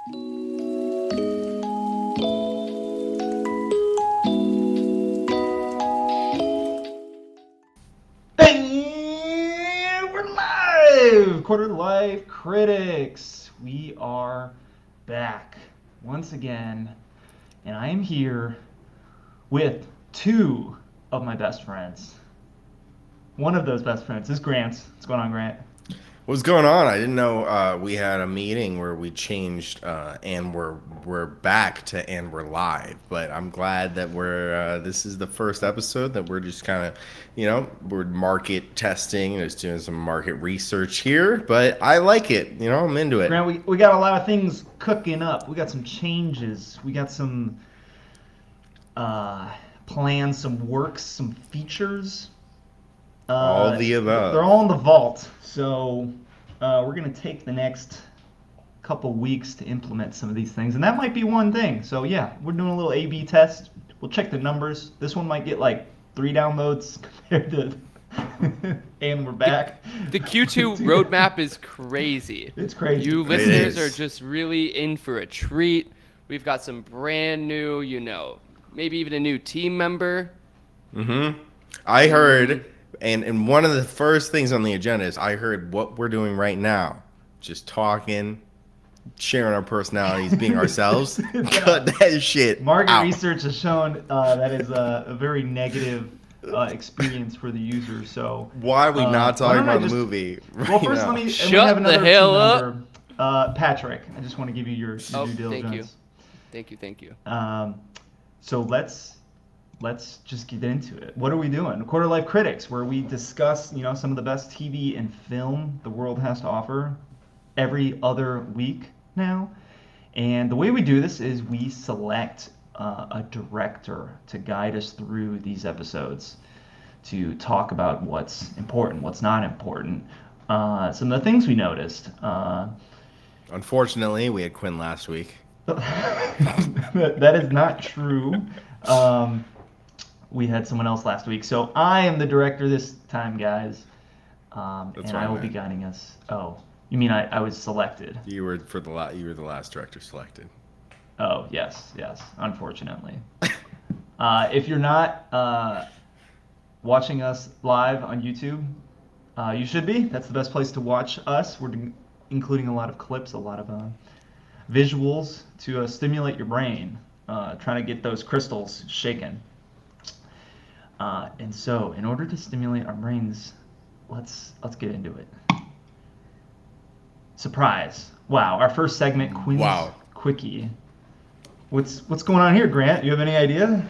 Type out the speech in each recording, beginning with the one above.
And we're live! Quarter Life Critics. We are back once again, and I am here with two of my best friends. One of those best friends is Grant. What's going on, Grant? What's going on? I didn't know we had a meeting where we changed and we're back to and we're live. But I'm glad that we're this is the first episode that we're just kind of, we're market testing, just doing some market research here. But I like it. I'm into it. Grant, we got a lot of things cooking up. We got some changes. We got some plans, some works, some features. All the above. They're all in the vault. So we're going to take the next couple weeks to implement some of these things. And that might be one thing. So yeah, we're doing a little A/B test. We'll check the numbers. This one might get like 3 downloads compared to and we're back. The Q2 roadmap is crazy. It's crazy. You listeners are just really in for a treat. We've got some brand new, maybe even a new team member. Mm-hmm. I heard... And one of the first things on the agenda is I heard what we're doing right now. Just talking, sharing our personalities, being ourselves. Cut that shit Market out. research has shown that is a very negative experience for the user. So why are we not talking about the just, movie? Well, first let me shut the hell up. Patrick, I just want to give you your due diligence. Thank you. So let's just get into it. What are we doing? Quarter Life Critics, where we discuss, some of the best TV and film the world has to offer every other week now. And the way we do this is we select a director to guide us through these episodes, to talk about what's important, what's not important. Some of the things we noticed. Unfortunately, we had Quinn last week. That is not true. We had someone else last week, so I am the director this time, guys, and I will be guiding us. Oh, you mean I was selected? You were the last director selected. Oh yes, unfortunately. If you're not watching us live on YouTube, you should be. That's the best place to watch us. We're including a lot of clips, a lot of visuals to stimulate your brain, trying to get those crystals shaken. And so, in order to stimulate our brains, let's get into it. Surprise! Wow, our first segment, Quinn's Quickie. What's going on here, Grant? You have any idea?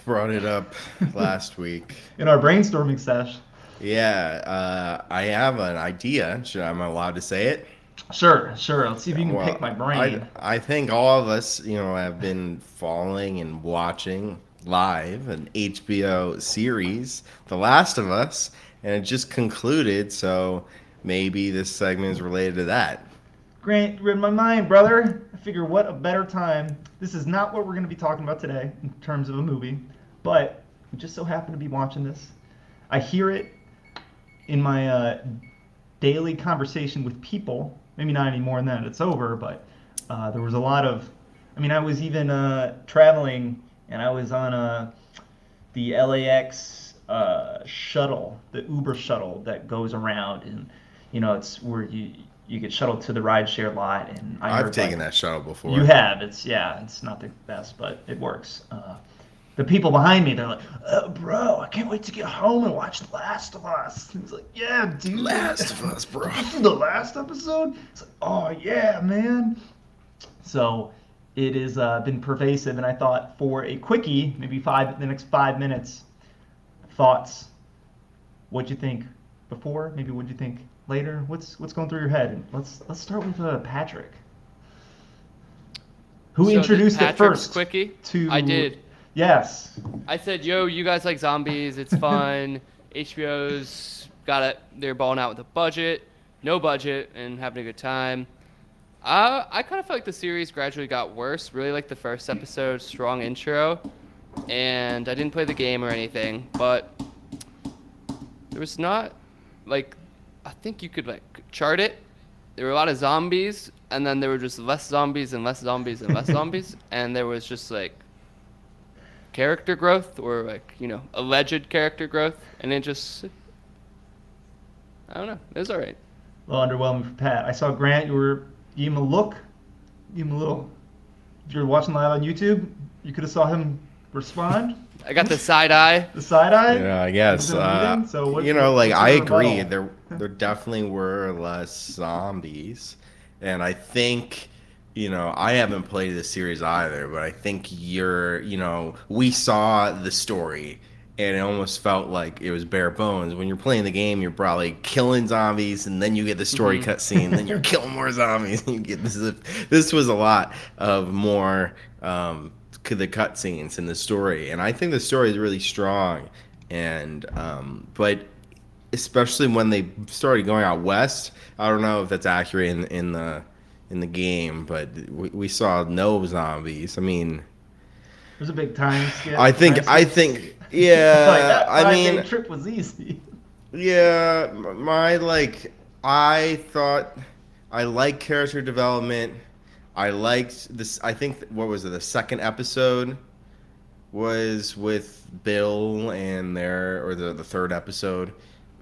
Brought it up last week in our brainstorming sesh. Yeah, I have an idea. Am I allowed to say it? Sure. Let's see if you can pick my brain. I think all of us, have been following and watching live an HBO series, The Last of Us, and it just concluded, so maybe this segment is related to that. Grant, you're in my mind, brother. I figure what a better time. This is not what we're going to be talking about today in terms of a movie, but we just so happen to be watching this. I hear it in my daily conversation with people. Maybe not any more than that. It's over, but there was a lot of... I was even traveling, and I was on the LAX shuttle, the Uber shuttle that goes around, and, it's where you get shuttled to the rideshare lot. And I've taken that shuttle before. You have. It's not the best, but it works. The people behind me, they're like, oh, bro, I can't wait to get home and watch The Last of Us. And he's like, yeah, dude. Last of Us, bro. This is the last episode? It's like, oh, yeah, man. So it has been pervasive, and I thought for a quickie, maybe the next 5 minutes, thoughts. What'd you think before? Maybe what'd you think later? What's going through your head? And let's start with Patrick. Who introduced it first? Quickie? I did. Yes. I said, yo, you guys like zombies. It's fun. HBO's got it. They're balling out with a budget, no budget, and having a good time. I kind of felt like the series gradually got worse. Really like the first episode, strong intro. And I didn't play the game or anything, but there was not, I think you could, chart it there were a lot of zombies, and then there were just less zombies and less zombies and less zombies, and there was just like character growth or like alleged character growth, and it just I don't know, it was all right. A little underwhelming for Pat. I saw Grant. You gave him a look. Give him a little. If you're watching live on YouTube, you could have saw him respond. I got the side eye. The side eye. Yeah, I guess. So like what's I your agree. rebuttal? There definitely were less zombies, and I think I haven't played this series either, but I think we saw the story, and it almost felt like it was bare bones. When you're playing the game, you're probably killing zombies, and then you get the story cutscene, then you're killing more zombies, and you get this was a lot of more. The cutscenes in the story, and I think the story is really strong, and but especially when they started going out west, I don't know if that's accurate in the game, but we saw no zombies. I mean, There's a big time skip. I think yeah. Like that I mean, 5-day trip was easy. yeah, I thought I like character development. I liked this. I think what was it? The second episode was with Bill and or the third episode,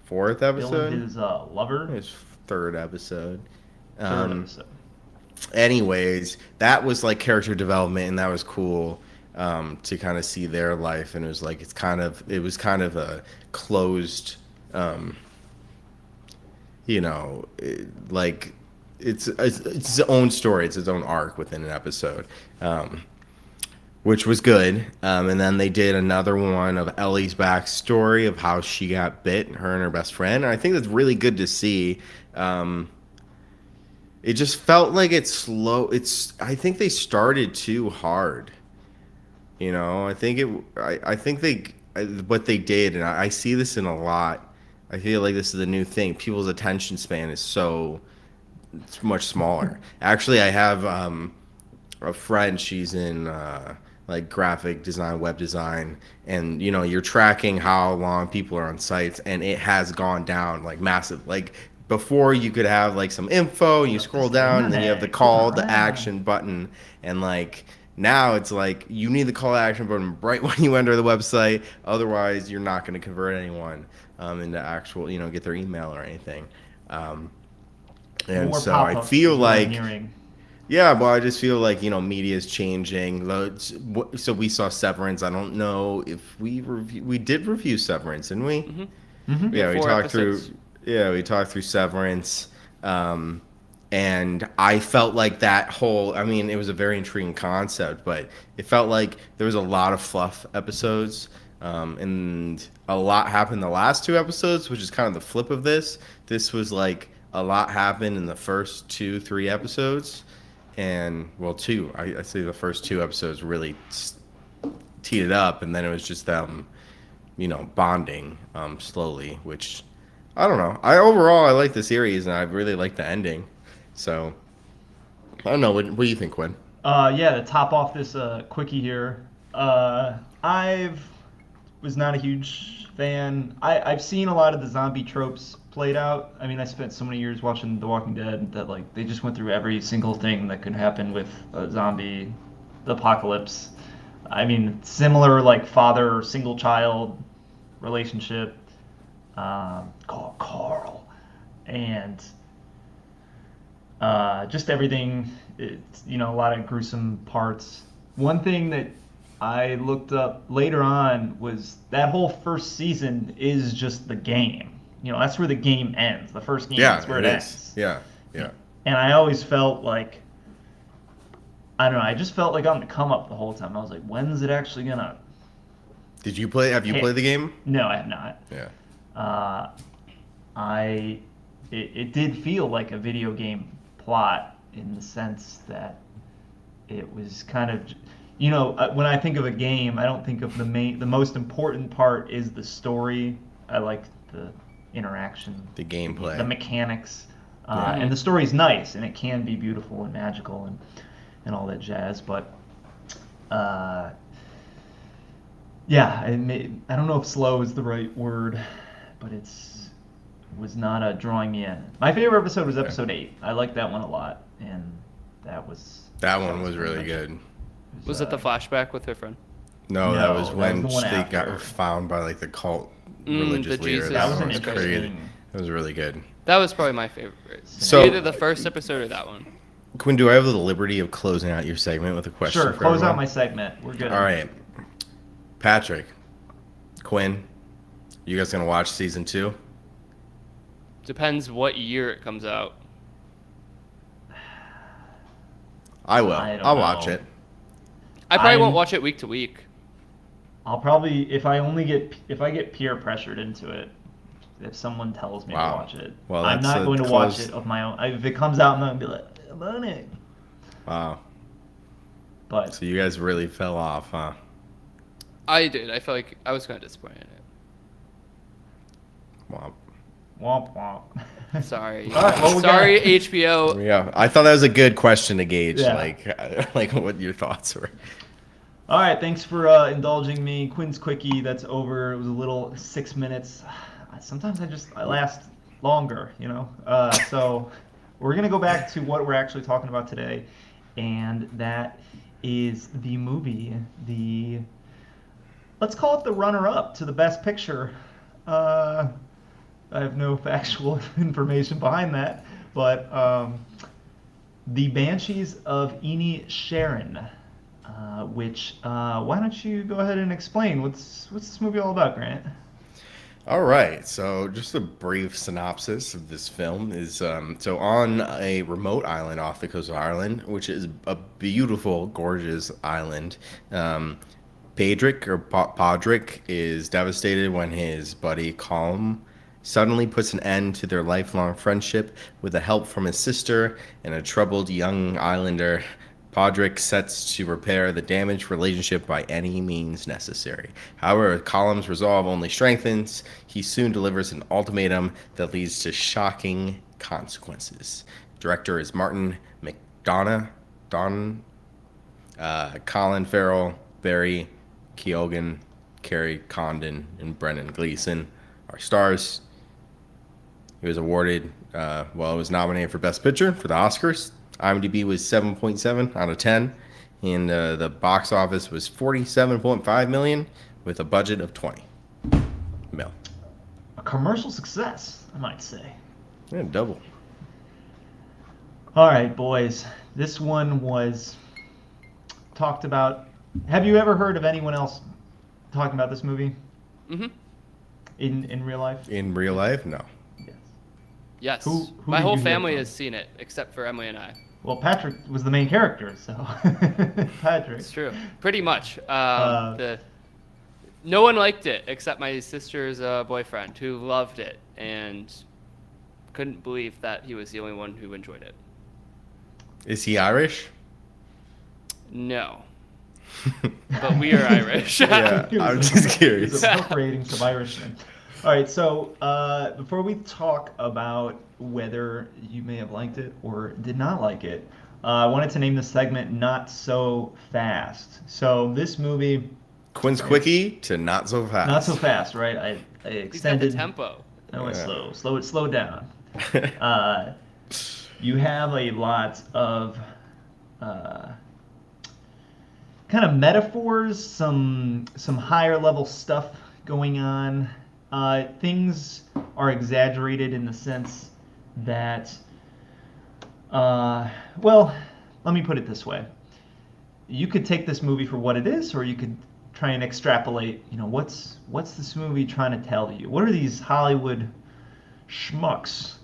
fourth episode. Bill and his lover. His third episode. Third episode. Anyways, that was like character development, and that was cool to kind of see their life, and it was like it was kind of a closed, like. It's its own story. It's its own arc within an episode, which was good. And then they did another one of Ellie's backstory of how she got bit, her and her best friend. And I think that's really good to see. It just felt like it's slow. I think they started too hard. I think what they did, and I see this in a lot. I feel like this is a new thing. People's attention span is it's much smaller. Actually, I have a friend. She's in like graphic design, web design, and you're tracking how long people are on sites, and it has gone down like massive. Like before, you could have like some info, and you scroll down, and then you have the call to action button, and like now it's like you need the call to action button right when you enter the website. Otherwise, you're not going to convert anyone into actual get their email or anything. And More so I pop-ups feel is what I'm like, hearing. yeah, well, I just feel like, media is changing. So we saw Severance. I don't know if we did review Severance, didn't we? Mm-hmm. Yeah, we 4 talked episodes. through Severance. And I felt like that whole, I mean, it was a very intriguing concept, but it felt like there was a lot of fluff episodes. And a lot happened the last 2 episodes, which is kind of the flip of this. This was like, a lot happened in the first 2-3 episodes, and well, 2. I say the first 2 episodes really teed it up, and then it was just them, bonding slowly. Which I don't know. Overall I like the series, and I really like the ending. So I don't know. What do you think, Quinn? Yeah, to top off this quickie here, I was not a huge fan. I've seen a lot of the zombie tropes played out. I mean, I spent so many years watching The Walking Dead that like they just went through every single thing that could happen with a zombie apocalypse. I mean, similar like father single child relationship. Carl, and just everything. It's a lot of gruesome parts. One thing that I looked up later on was that whole first season is just the game. That's where the game ends. The first game is where it ends. Yeah. And I always felt like, I don't know, I just felt like on the come up the whole time. I was like, when's it actually gonna? Have you played the game? No, I have not. Yeah. It did feel like a video game plot in the sense that it was kind of, when I think of a game, I don't think of the most important part is the story. I like the interaction, The gameplay. the mechanics, and the story's nice and it can be beautiful and magical and all that jazz. But yeah, I don't know if slow is the right word, but it's was not drawing me in. My favorite episode was episode 8. I liked that one a lot, and that That one was pretty really much good. Was it the flashback with her friend? No, that was that when was the one they after. got found by like the cult The religious leader. Jesus That was an was crazy. interesting. That was really good. That was probably my favorite. So- Either the first episode or that one. Quinn, do I have the liberty of closing out your segment with a question? Sure, for close out everyone? my segment. We're good. All right, Patrick, Quinn, you guys gonna watch season 2? Depends what year it comes out. I will. I don't I'll watch know. it. I probably won't I'm- watch it week to week. I'll probably if I get peer pressured into it. If someone tells me Wow. to watch it, Well, I'm that's not a going to watch close- it of my own. If it comes out, I'm not going to be like, I'm on it. Wow. But So you guys really fell off, huh? I did. I felt like I was kind of disappointed in Wow. womp womp. it. Sorry. All right, well, we Sorry, got- HBO. Yeah, I thought that was a good question to gauge, Yeah. like what your thoughts were. All right, thanks for indulging me. Quinn's quickie, that's over. It was a little 6 minutes. Sometimes I last longer, you know. So we're gonna go back to what we're actually talking about today, and that is the movie. Let's call it the runner-up to the Best Picture. I have no factual information behind that, but the Banshees of Inisherin. Which why don't you go ahead and explain what's this movie all about, Grant? All right, so just a brief synopsis of this film is so on a remote island off the coast of Ireland, which is a beautiful, gorgeous island. Podrick is devastated when his buddy Colm suddenly puts an end to their lifelong friendship with the help from his sister and a troubled young islander. Podrick sets to repair the damaged relationship by any means necessary. However, Colum's resolve only strengthens. He soon delivers an ultimatum that leads to shocking consequences. Director is Martin McDonough, Colin Farrell, Barry Keoghan, Kerry Condon, and Brendan Gleeson are stars. He was awarded, it was nominated for Best Picture for the Oscars. IMDb was 7.7 out of 10, and the box office was 47.5 million with a budget of 20 mil. A commercial success, I might say. Yeah, double. All right, boys. This one was talked about. Have you ever heard of anyone else talking about this movie Mm-hmm. in real life? In real life, no. Yes. Yes. Who My did whole you hear family from? has seen it, except for Emily and I. Well, Patrick was the main character, so Patrick. It's true. Pretty much. Uh, No one liked it except my sister's boyfriend, who loved it and couldn't believe that he was the only one who enjoyed it. Is he Irish? No. But we are Irish. Yeah, I'm just curious. He's appropriating some Irishmen. All right, so before we talk about whether you may have liked it or did not like it, I wanted to name the segment Not So Fast. So this movie, Quinn's quickie to not so fast. not so fast, right? I He's got the extended. tempo. No, it's Yeah. slow it down. You have a lot of kind of metaphors, some higher level stuff going on. Things are exaggerated in the sense that, well, let me put it this way. You could take this movie for what it is, or you could try and extrapolate, what's this movie trying to tell you? What are these Hollywood schmucks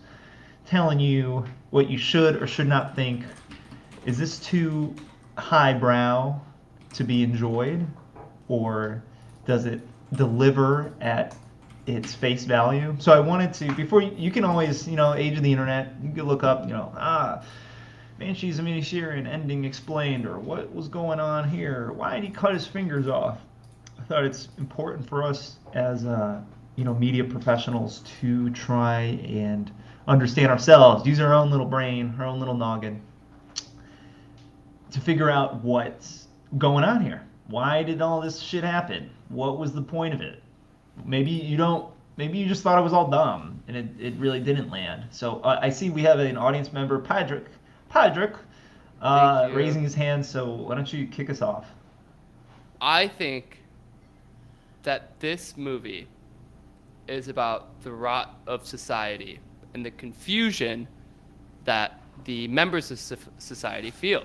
telling you what you should or should not think? Is this too highbrow to be enjoyed, or does it deliver at its face value? So I wanted to, before you can always, age of the internet, you can look up, Banshees of Inisherin ending explained, or what was going on here? Why did he cut his fingers off? I thought it's important for us as media professionals to try and understand ourselves, use our own little brain, our own little noggin, to figure out what's going on here. Why did all this shit happen? What was the point of it? Maybe you don't maybe you just thought it was all dumb and it really didn't land. So I see we have an audience member, Patrick, Thank you. raising his hand. So why don't you kick us off? I think that this movie is about the rot of society and the confusion that the members of society feel.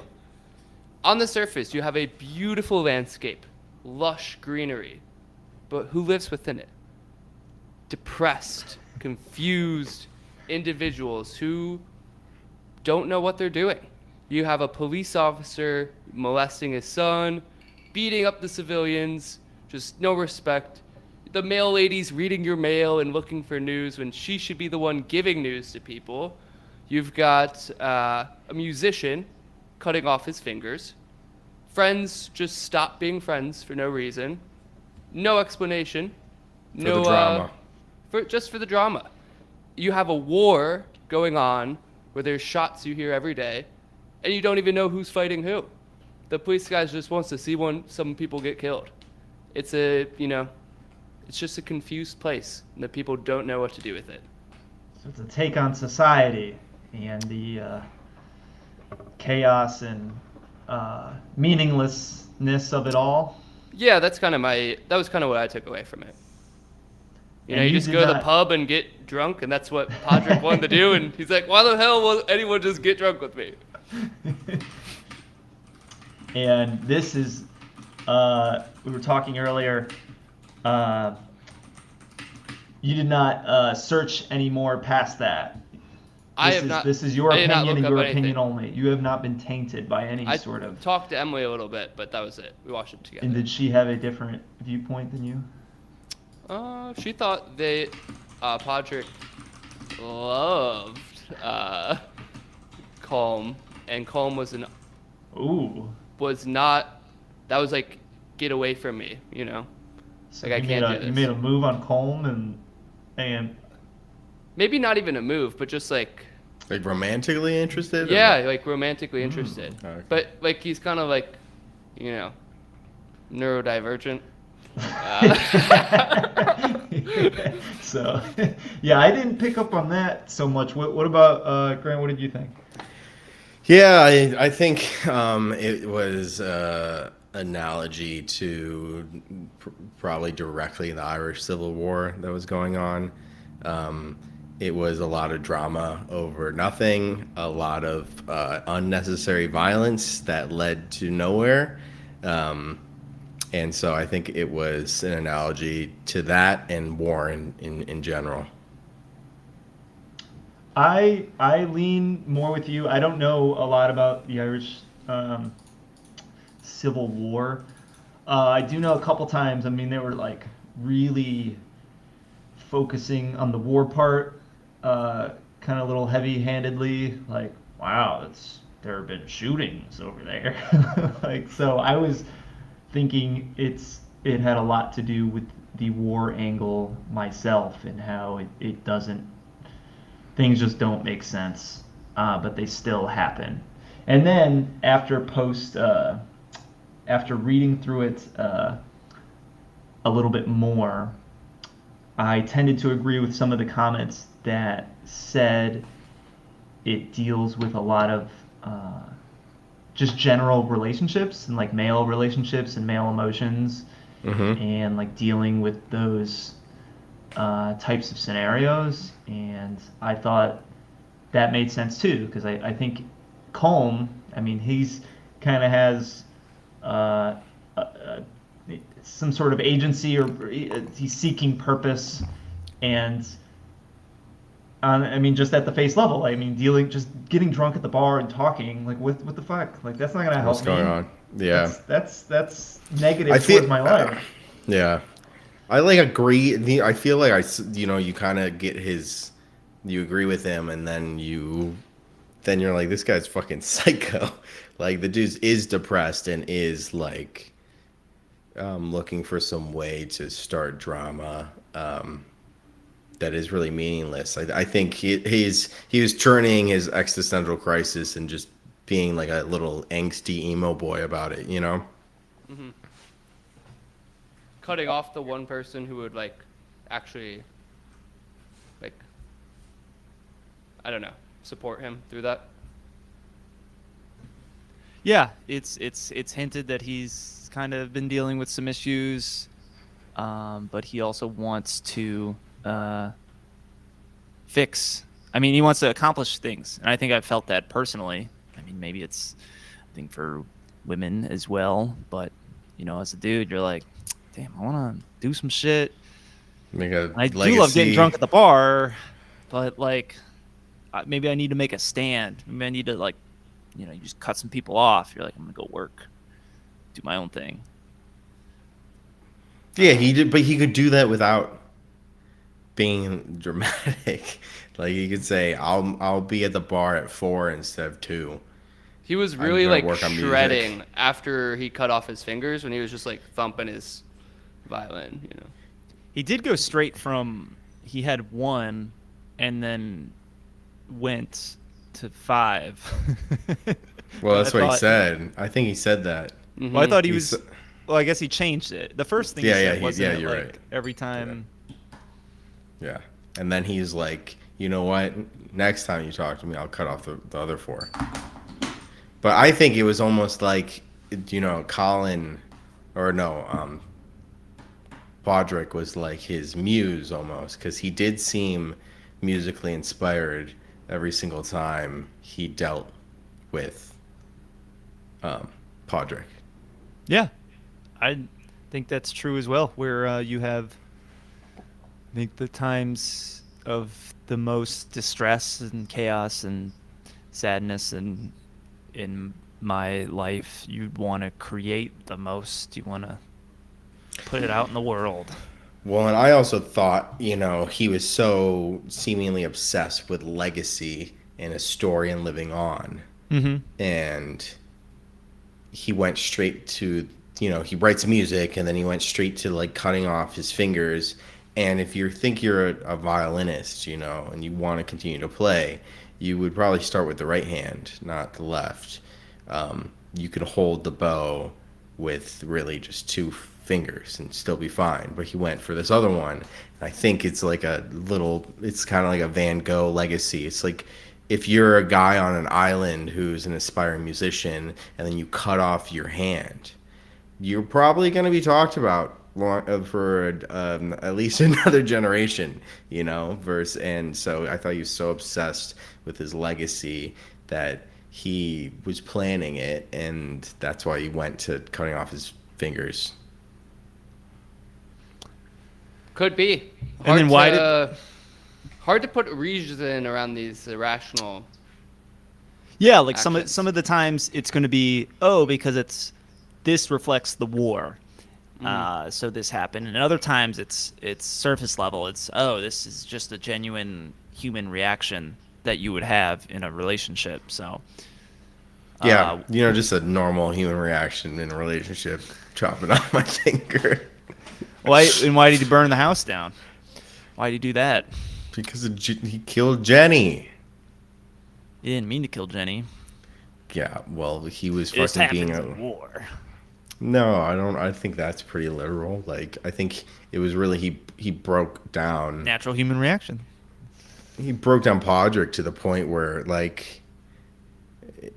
On the surface, you have a beautiful landscape, lush greenery, but who lives within it? Depressed, confused individuals who don't know what they're doing. You have a police officer molesting his son, beating up the civilians, just no respect. The mail lady's reading your mail and looking for news when she should be the one giving news to people. You've got a musician cutting off his fingers. Friends just stop being friends for no reason. No explanation. For the drama. Just for the drama. You have a war going on where there's shots you hear every day, and you don't even know who's fighting who. The police guy just wants to see some people get killed. It's it's just a confused place, and the people don't know what to do with it. So it's a take on society and the chaos and meaninglessness of it all. Yeah, that was kind of what I took away from it. You And you just did go to the not- pub and get drunk, and that's what Podrick wanted to do, and he's like, why the hell will anyone just get drunk with me? And this is, we were talking earlier, you did not search any more past that. This is your I did not opinion and look your up opinion anything. only. You have not been tainted by any I sort of. talked to Emily a little bit, but that was it. We watched it together. And did she have a different viewpoint than you? She thought Podrick loved Calm, and Calm Ooh. was not. That was like, get away from me, you know. So Like, I can't do You this. made a move on Colm and Maybe not even a move, but just like, Like romantically interested? yeah, like romantically interested. Okay. But like he's kind of like, neurodivergent. So, yeah, I didn't pick up on that so much. What about Grant? What did you think? Yeah, I think it was analogy to probably directly the Irish Civil War that was going on. It was a lot of drama over nothing, a lot of unnecessary violence that led to nowhere. And so I think it was an analogy to that and war in general. I lean more with you. I don't know a lot about the Irish Civil War. I do know a couple times. I mean, they were like really focusing on the war part, kind of a little heavy-handedly. Like, wow, there have been shootings over there. Like, so I was thinking it had a lot to do with the war angle myself and how it doesn't. Things just don't make sense, but they still happen. And then after reading through it a little bit more, I tended to agree with some of the comments that said it deals with a lot of just general relationships and like male relationships and male emotions, and like dealing with those types of scenarios. And I thought that made sense too, because I think Colm, I mean, he's kind of has some sort of agency, or he's seeking purpose, and I mean, just at the face level, I mean, just getting drunk at the bar and talking, like, what the fuck? Like, that's not gonna help What's going on? Yeah. That's negative towards my life. Yeah. I like agree. I feel like you kind of get you agree with him, and then you're like, this guy's fucking psycho. Like, the dude is depressed and is like looking for some way to start drama that is really meaningless. I think he was turning his existential crisis and just being like a little angsty emo boy about it, you know? Cutting off the one person who would like actually I don't know, support him through that. Yeah, it's hinted that he's kind of been dealing with some issues, but he also wants to fix. I mean, he wants to accomplish things, and I think I've felt that personally. I mean, maybe it's a thing for women as well, but as a dude, you're like, damn, I want to do some shit. Make a I do legacy. love getting drunk at the bar, but like, maybe I need to make a stand. Maybe I need to like, you just cut some people off. You're like, I'm gonna go work, do my own thing. Yeah, he did, but he could do that without being dramatic. Like he could say, "I'll be at the bar at 4 instead of 2." He was I'm really gonna like work on music. shredding after he cut off his fingers when he was just like thumping his violin. He did go straight from he had 1, and then went to 5. Well, that's I what he thought- said. I think he said that. Mhm. Well, I thought he He's- was. Well, I guess he changed it. The first thing Yeah, he said yeah, wasn't it, you're like right. every time. Yeah, and then he's like, you know what? Next time you talk to me, I'll cut off the other 4. But I think it was almost like, Colin, or no, Podrick was like his muse almost, because he did seem musically inspired every single time he dealt with Podrick. Yeah, I think that's true as well. Where you have, I think the times of the most distress and chaos and sadness and in my life, you want to create the most. You want to put it out in the world. Well, and I also thought, he was so seemingly obsessed with legacy and a story and living on. Mm-hmm. And he went straight to, he writes music, and then he went straight to like cutting off his fingers. And if you think you're a violinist, and you want to continue to play, you would probably start with the right hand, not the left. You could hold the bow with really just 2 fingers and still be fine. But he went for this other one. I think it's like it's kind of like a Van Gogh legacy. It's like if you're a guy on an island who's an aspiring musician and then you cut off your hand, you're probably going to be talked about for at least another generation, and so I thought he was so obsessed with his legacy that he was planning it, and that's why he went to cutting off his fingers. Could be. And then why hard to put reason around these irrational. Yeah, like actions. some of the times it's going to be because this reflects the war, so this happened, and other times it's surface level. It's this is just a genuine human reaction that you would have in a relationship. So Yeah, just a normal human reaction in a relationship, chopping off my finger. why did he burn the house down? Why did he do that? Because he killed Jenny. He didn't mean to kill Jenny. Yeah, well, he was This fucking happens being in war. No, I don't. I think that's pretty literal. Like, I think it was really he broke down. Natural human reaction. He broke down Podrick to the point where, like,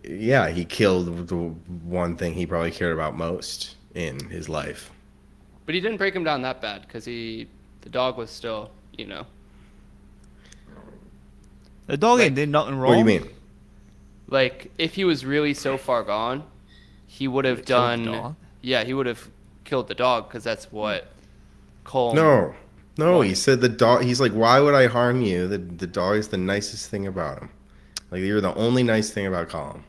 yeah, he killed the one thing he probably cared about most in his life. But he didn't break him down that bad because the dog was still, The dog Like, ain't did nothing wrong. What do you mean? like if he was really so far gone, he would have killed the done. dog? Yeah, he would have killed the dog because that's what Cole. No, he said the dog. He's like, why would I harm you? The dog is the nicest thing about him. Like, you're the only nice thing about Colin.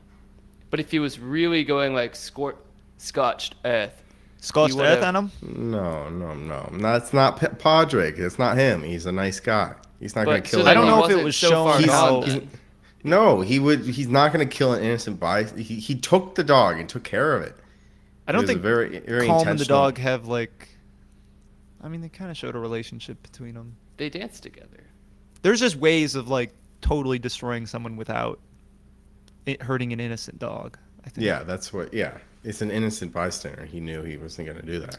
But if he was really going like scorched earth, Scorched he earth would've- on him. No. That's not Podrick. It's not him. He's a nice guy. He's not going But to so kill then I don't he know if it wasn't was so shown far how- gone then. No, he's not going to kill an innocent he took the dog and took care of it. I don't It was think a very, very Calm and the intentional- dog have like. I mean, they kind of showed a relationship between them. They danced together. There's just ways of like totally destroying someone without it hurting an innocent dog. I think. Yeah, that's what. Yeah, it's an innocent bystander. He knew he wasn't going to do that.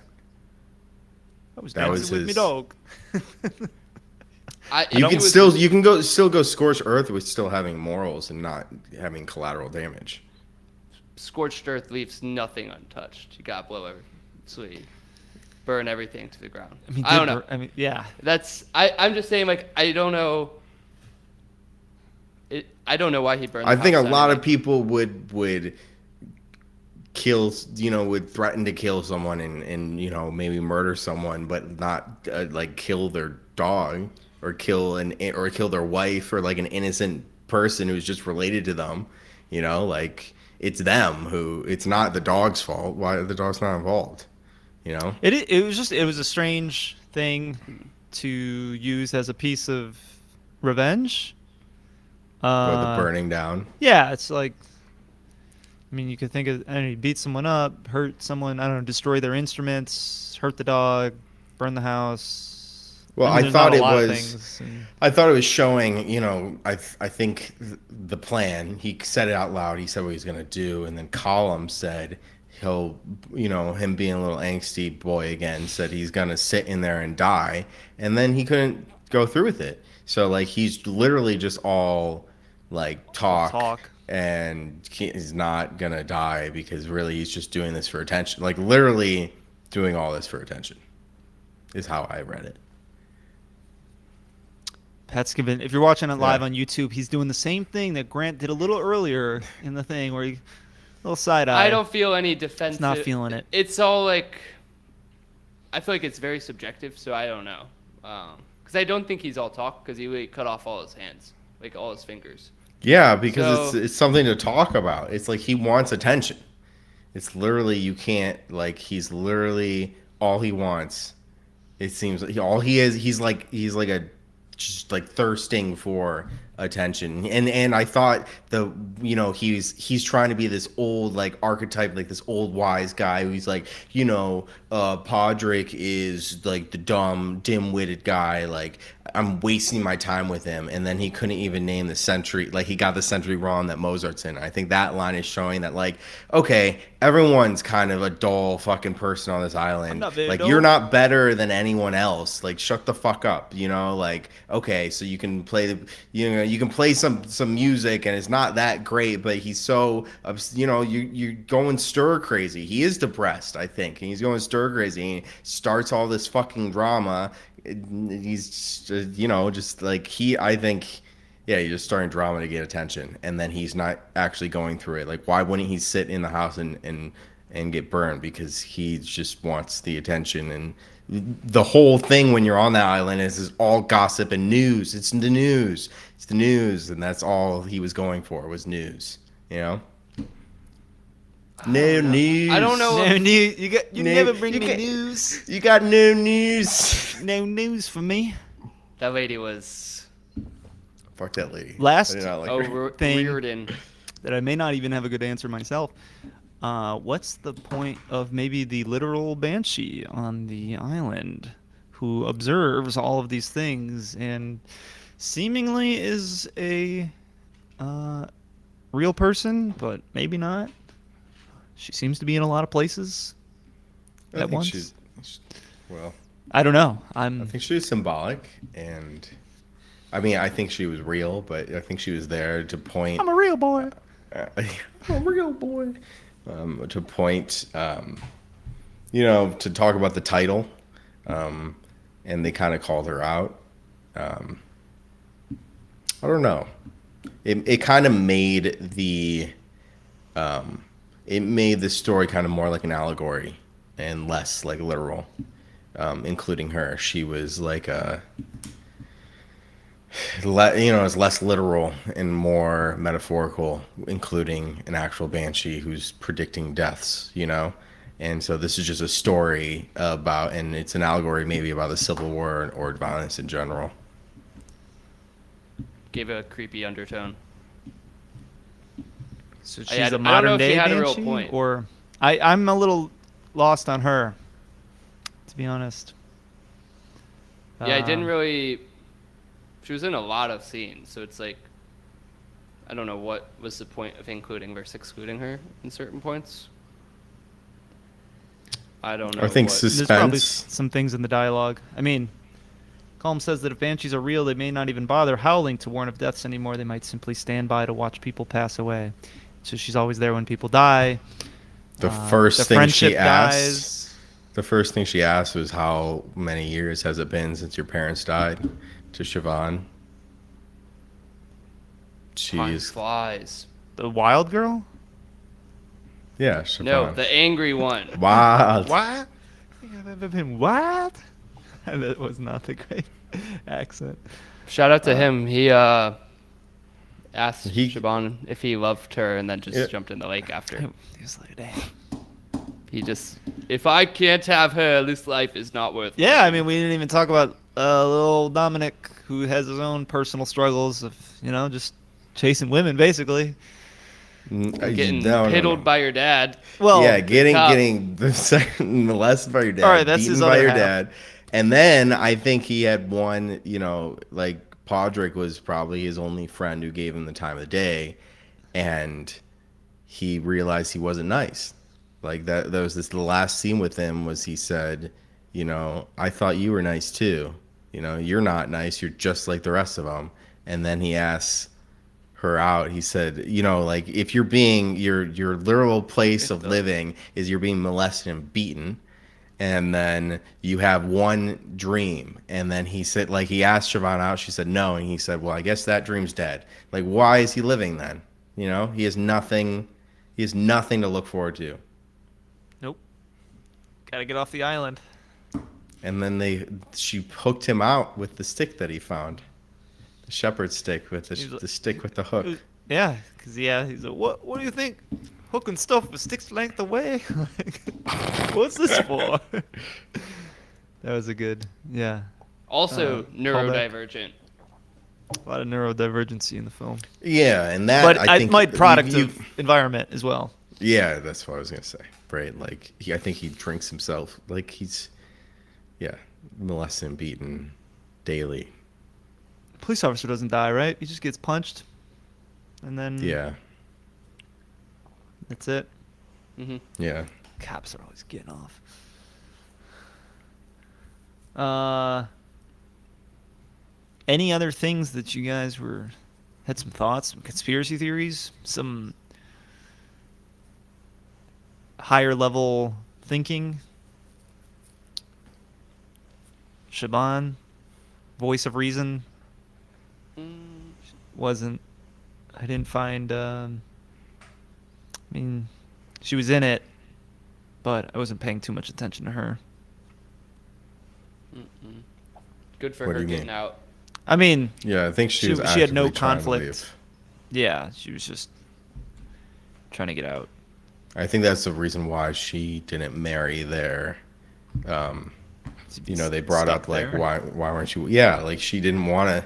I was that dancing was with me his- dog. You it can was- still go scorched earth with still having morals and not having collateral damage. Scorched earth leaves nothing untouched. You gotta blow everything. So you burn everything to the ground. I mean, I don't know. I mean, yeah. I'm just saying, like, I don't know. I don't know why he burned. I The think a house down. lot of Like, people would kill, would threaten to kill someone and maybe murder someone, but not like kill their dog or kill their wife or like an innocent person who's just related to them. Like it's them it's not the dog's fault. Why the dog's not involved? It was a strange thing to use as a piece of revenge. Or the burning down. Yeah, it's like, I mean, you could think of, I don't know, beat someone up, hurt someone, I don't know, destroy their instruments, hurt the dog, burn the house. Well, mean, I there's thought not a it lot of was. things, and- I thought it was showing. I think the plan. He said it out loud. He said what he's gonna do, and then Column said he'll, him being a little angsty boy again, said he's gonna sit in there and die, and then he couldn't go through with it. So like he's literally just all like talk. And he's not gonna die because really he's just doing this for attention. Like literally doing all this for attention is how I read it. Pat's giving, if you're watching it live Yeah. on YouTube, he's doing the same thing that Grant did a little earlier in the thing where he, little side eye. I don't feel any defensive. He's not feeling it. It's all like, I feel like it's very subjective, so I don't know. Because I don't think he's all talk because he cut off all his hands, like all his fingers. Yeah, because So- it's something to talk about. It's like he wants attention. It's literally you can't like he's literally all he wants. It seems like all he is. He's like a just like thirsting for attention. And I thought he's trying to be this old like archetype, like this old wise guy who's like Podrick is like the dumb dim-witted guy, like I'm wasting my time with him, and then he couldn't even name the century, like he got the century wrong that Mozart's in. I think that line is showing that like, okay, everyone's kind of a dull fucking person on this island. Like you're not better than anyone else. Like shut the fuck up, like okay, so you can play you can play some music and it's not that great, but he's so you're going stir crazy. He is depressed, I think, and he's going stir crazy and he starts all this fucking drama. He's just like I think he's just starting drama to get attention, and then he's not actually going through it. Like why wouldn't he sit in the house and get burned? Because he just wants the attention. And the whole thing when you're on that island is all gossip and news. It's the news, and that's all he was going for was news. No news. I don't know. No news. You No, never bring you me can't- news. You got no news. No news for me. That lady was Fuck that lady. Last- I did not like her. thing- Reardon. That I may not even have a good answer myself. What's the point of maybe the literal banshee on the island who observes all of these things and seemingly is a real person, but maybe not? She seems to be in a lot of places I at think once. she's well. I don't know. I think she was symbolic, and I mean, I think she was real, but I think she was there to point. I'm a real boy. I'm a real boy. To point, to talk about the title, and they kind of called her out. I don't know. It kind of made the story kind of more like an allegory and less like literal, including her. She was like it's less literal and more metaphorical, including an actual banshee who's predicting deaths, And so this is just a story about, and it's an allegory maybe about the Civil War or violence in general. Gave a creepy undertone. So I she's don't a know modern if she day had a real banshee, point. or I'm a little lost on her, to be honest. Yeah, I didn't Um, really. She was in a lot of scenes, so it's like, I don't know what was the point of including versus excluding her in certain points. I don't know. I think what- sus- There's probably Suspense. some things in the dialogue. I mean, Calm says that if banshees are real, they may not even bother howling to warn of deaths anymore. They might simply stand by to watch people pass away. So she's always there when people die. The first thing friendship she asked, the first thing she asked was, "How many years has it been since your parents died?" To Siobhan. Time She's flies. The wild girl? yeah, Siobhan. No, the angry one. Wow. What? Have I ever been what? That was not the great accent. Shout out to him. He asked He- Siobhan if he loved her and then just Yeah. jumped in the lake after. He was like, damn. He just, if I can't have her, this life is not worth it. Yeah, I mean, we didn't even talk about little Dominic, who has his own personal struggles of, just chasing women, basically. Getting No. piddled by your dad. Well, yeah, getting cop. molested by your dad, All right, that's beaten his by other your half. dad, and then I think he had one. Like Podrick was probably his only friend who gave him the time of day, and he realized he wasn't nice. Like that was the last scene with him was he said, I thought you were nice too. You're not nice. You're just like the rest of them. And then he asks her out. He said, like if you're being your literal place of living is you're being molested and beaten, and then you have one dream. And then he said, like he asked Siobhan out. She said no, and he said, well, I guess that dream's dead. Like why is he living then? He has nothing. He has nothing to look forward to. Nope. Gotta get off the island. And then she hooked him out with the stick that he found, the shepherd's stick with the stick with the hook. Yeah, because he's like, what do you think? Hooking stuff a stick's length away? Like, what's this for? That was a good, yeah. Also callback. neurodivergent. A lot of neurodivergency in the film. Yeah, and that But I think might product of environment as well. Yeah, that's what I was gonna say. Right, like I think he drinks himself. Like he's, molested and beaten daily. Police officer doesn't die, right? He just gets punched, and then Yeah, that's it. Hmm. yeah. Cops are always getting off. Any other things that you guys had some thoughts, some conspiracy theories, some higher level thinking? Siobhan, voice of reason, wasn't. I didn't find. I mean, she was in it, but I wasn't paying too much attention to her. Mm-mm. Good for What do her you getting mean? out. I mean, Yeah, I think she was. she had no actively trying to conflict. leave. Yeah, she was just trying to get out. I think that's the reason why she didn't marry there. They brought Stuck up like there. why weren't you? Yeah, like she didn't want to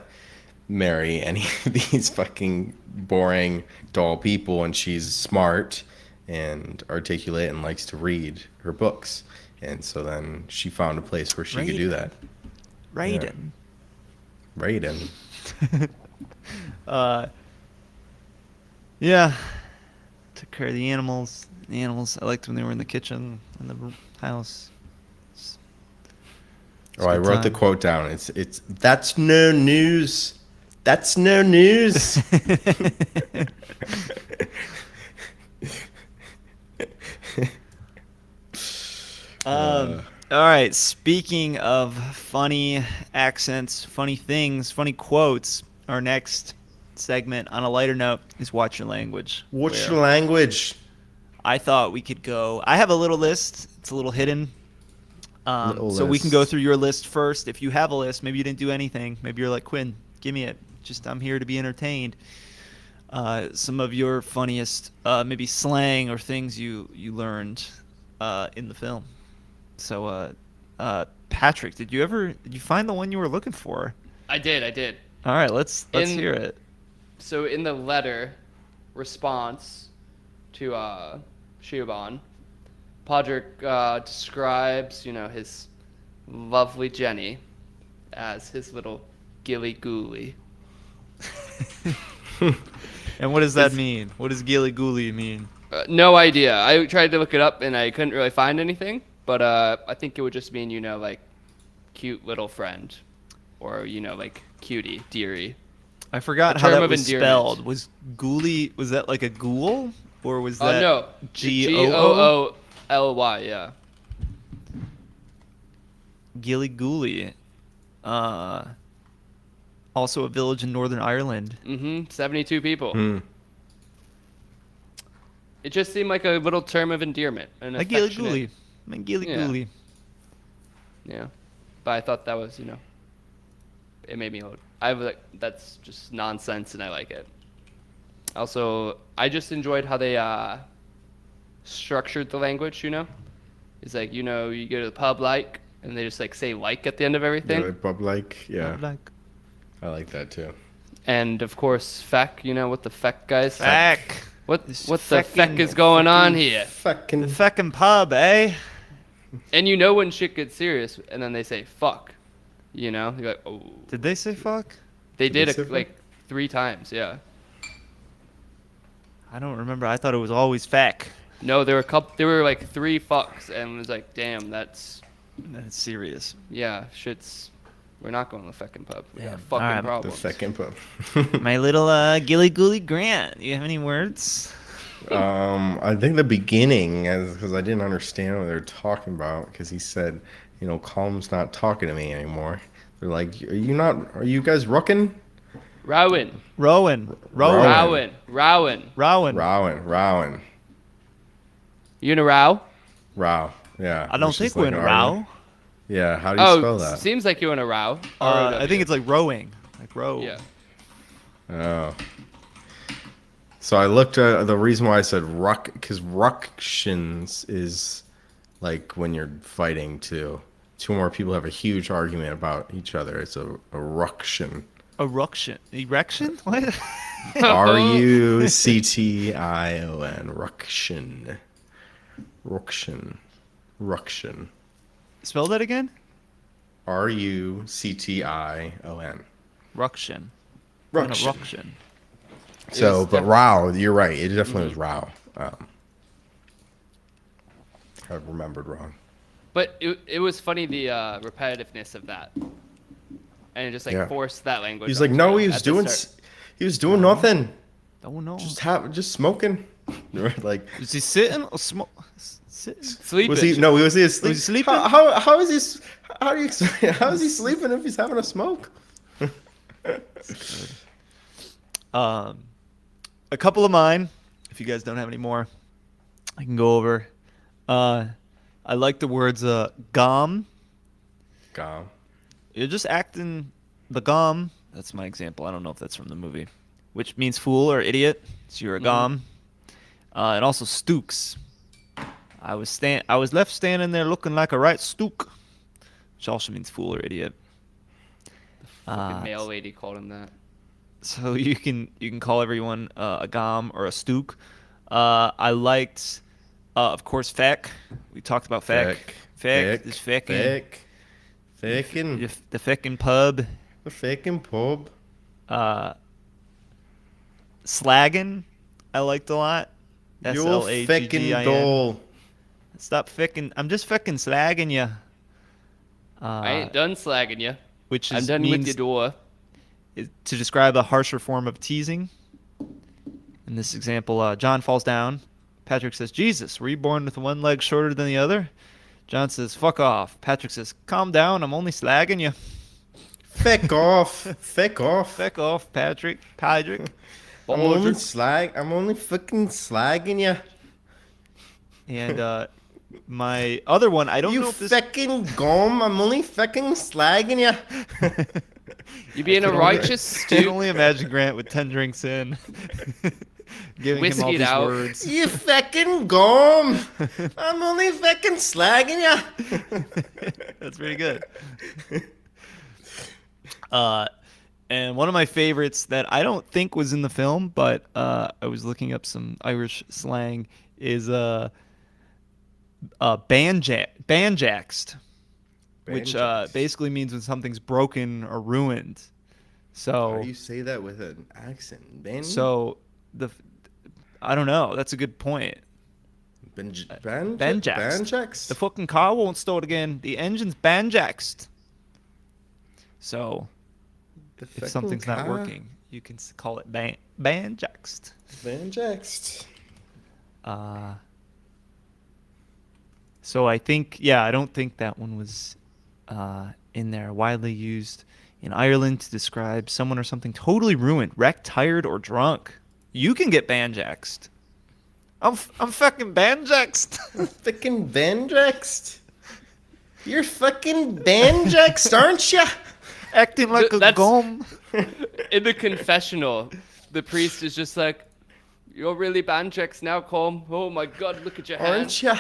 marry any of these fucking boring dull people, and she's smart and articulate and likes to read her books, and so then she found a place where she could do that. Raiden. Raiden. Yeah. Took care of the animals. I liked when they were in the kitchen in the house. It's Oh, I good wrote the time. quote down. It's that's no news. That's no news. All right. Speaking of funny accents, funny things, funny quotes, our next segment on a lighter note is Watch Your Language. What's where your language? I thought we could go. I have a little list. It's a little hidden. Little So we can go list. through your list first. If you have a list, maybe you didn't do anything. Maybe you're like, Quinn, give me it. Just I'm here to be entertained. Some of your funniest, maybe slang or things you learned in the film. So, Patrick, did you find the one you were looking for? I did. All right, let's In- hear it. So in the letter response to Siobhan, Podrick describes, his lovely Jenny as his little gilly gooly. And what does that mean? What does Gilly Gooly mean? No idea. I tried to look it up and I couldn't really find anything, but I think it would just mean, like cute little friend or like cutie, dearie. I forgot A how term that of was endearment. spelled. Was ghoulie? Was that like a ghoul, or was that No, G-O-O? G-O-O-L-Y, yeah. Gilly Ghoulie. Also a village in Northern Ireland. 72 people. Hmm. It just seemed like a little term of endearment. An My Gilly affectionate- Ghoulie. My Gilly Yeah. Ghoulie. Yeah. But I thought that was, it made me old. That's just nonsense and I like it. Also, I just enjoyed how they structured the language, It's like, you go to the pub and they just say like at the end of everything. Yeah, pub like, yeah. Like I like that too. And of course, feck, what the feck guys say. feck. What This the feck feckin'- is going on here? The Fucking feckin' pub, eh? And when shit gets serious and then they say fuck. You're like, oh. Did they say fuck? They Did did they it say like fuck? 3 times, yeah. I don't remember. I thought it was always feck. No, there were like 3 fucks and it was like, damn, that's That's serious. yeah, we're not going to the fucking pub. We got Damn. fucking Alright. the problems. second pub. My little Gilly Ghoulie Grant. You have any words? I think the beginning, because I didn't understand what they were talking about, because he said, Colm's not talking to me anymore. They're like, are you guys rooking? Rowan. Rowan. Rowan. Rowan. Rowan. You in a row? Row. Yeah. I don't It's think just we're like in an a row. argument. Yeah, how do you spell that? Seems like you're in a row. I think it's like rowing. Like row. Yeah. Oh. So I looked at the reason why I said ruck, because ructions is like when you're fighting two more people have a huge argument about each other. It's a ruction. Erection. Erection? What? Ruction. Ruction. Spell that again? Ruction. Ruction. Ruction. Ruction. So, It's but def- Row, you're right. It definitely was Row. I remembered wrong. But it was funny the repetitiveness of that. And it just Yeah. forced that language. He's like, onto no, it he at was the doing, start. nothing. Don't know. Just smoking. Like, Is he sitting or sitting? Sleeping. was he asleep? Was he sleeping? How is he? How do you explain? How is he sleeping if he's having a smoke? A couple of mine, if you guys don't have any more, I can go over. I like the words gom. Gone. You're just acting the gom. That's my example. I don't know if that's from the movie, which means fool or idiot. So you're a gom. And also stooks. I was left standing there looking like a right stook, which also means fool or idiot. Fucking mail lady called him that. So you can call everyone a gom or a stook. I liked, of course, feck. We talked about feck. Feck. This feckin'. Feckin'. The feckin' pub. The feckin' pub. Slaggin'. I liked a lot. You're feckin' SLAGGIN. doll. Stop feckin'. I'm just feckin' slagging you. I ain't done slagging you. Which I'm is done with means your door. to describe a harsher form of teasing. In this example, John falls down. Patrick says, Jesus, were you born with one leg shorter than the other? John says, fuck off. Patrick says, calm down, I'm only slagging you. Feck off. Feck off. Feck off, Patrick. Patrick. I'm only fucking slagging you. And my other one, I don't You know if this... feckin' gum. I'm only feckin' slagging you. You being a righteous I can stew. only imagine Grant with 10 drinks in. Giving him all Whiskeyed these out. words. You feckin' gum. I'm only feckin' slagging you. That's pretty good. And one of my favorites that I don't think was in the film, but I was looking up some Irish slang, is banjaxed, which basically means when something's broken or ruined. How So, do you say that with an accent? I don't know. That's a good point. Banjaxed? The fucking car won't start again. The engine's banjaxed. So The if something's not working, you can call it Banjext. Banjext. So I think, I don't think that one was in there. Widely used in Ireland to describe someone or something totally ruined, wrecked, tired, or drunk. You can get banjaxed. I'm fucking banjaxed. Fucking Banjext. You're fucking Banjext, aren't you? Acting like a That's- gum. In the confessional, the priest is just like, "You're really Banjex now, Colm. Oh my God, look at your hand. Aren't you?